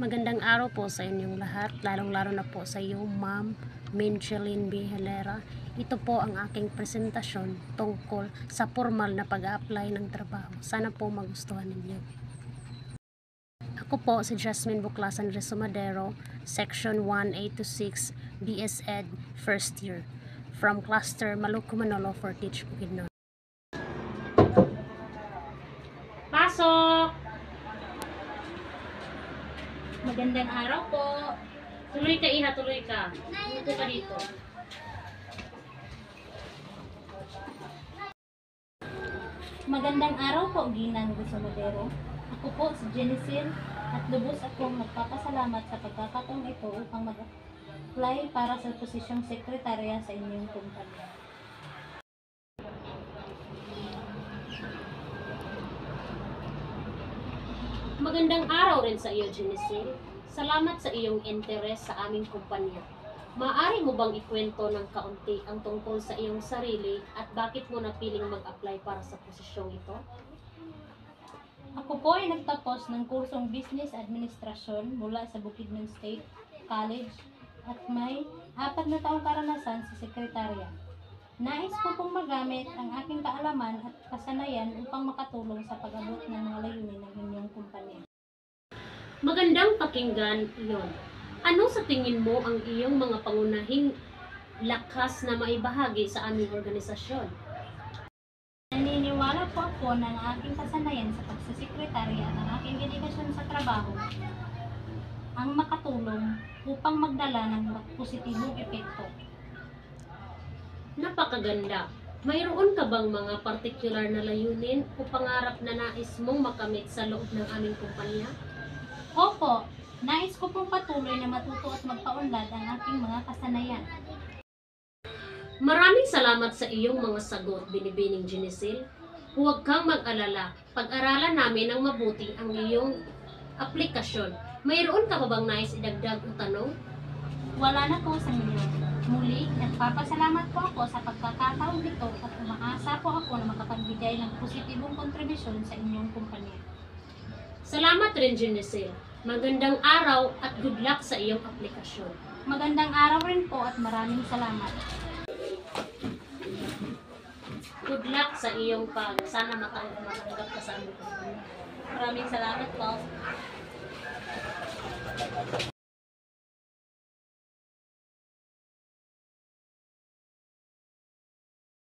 Magandang araw po sa inyong lahat, lalong-lalo na po sa iyo, Ma'am Minchelin B. Helera. Ito po ang aking presentasyon tungkol sa formal na pag-a-apply ng trabaho. Sana po magustuhan ninyo. Ako po si Jasmine Buklasan Resumadero, Section 1A26, BS Ed, First Year, from Cluster Maluku Manolo, Fortich, Bukidnon. Pasok! Magandang araw po. Tuloy ka, Iha, tuloy ka. Dito ka dito. Magandang araw po, Ginang Resumadero. Ako po si Jenicel at lubos akong nagpapasalamat sa pagkakataong ito upang mag-apply para sa posisyong sekretarya sa inyong kumpanya. Magandang araw rin sa iyo, Jenicel. Salamat sa iyong interes sa aming kumpanya. Maaari mo bang ikwento ng kaunti ang tungkol sa iyong sarili at bakit mo napiling mag-apply para sa posisyong ito? Ako po ay nagtapos ng kursong Business Administration mula sa Bukidnon State College at may 4 na taong karanasan sa sekretarya. Nais ko pong magamit ang aking kaalaman at kasanayan upang makatulong sa pag-abot ng mga layunin ng inyong kumpanya. Magandang pakinggan iyon. Ano sa tingin mo ang iyong mga pangunahing lakas na maibahagi sa aming organisasyon? Naniniwala po ako na ang aking kasanayan sa pagsasekretarya at ang aking dedikasyon sa trabaho ang makatulong upang magdala ng positibong epekto. Napakaganda. Mayroon ka bang mga partikular na layunin o pangarap na nais mong makamit sa loob ng aming kumpanya? Opo, nais ko pong patuloy na matuto at magpaunlad ang aking mga kasanayan. Maraming salamat sa iyong mga sagot, Binibining Jenicel. Huwag kang mag-alala. Pag-aralan namin ng mabuti ang iyong aplikasyon. Mayroon ka pa bang nais idagdag o tanong? Wala na po sa inyo. Muli, nagpapasalamat po ako sa pagkakataong ito at umaasa po ako na makapagbigay ng positibong kontribusyon sa inyong kumpanya. Salamat rin, Jenicel. Magandang araw at good luck sa iyong aplikasyon. Magandang araw rin po at maraming salamat. Good luck sa iyong sana matanggap ka sa aming kumpanya. Maraming salamat po.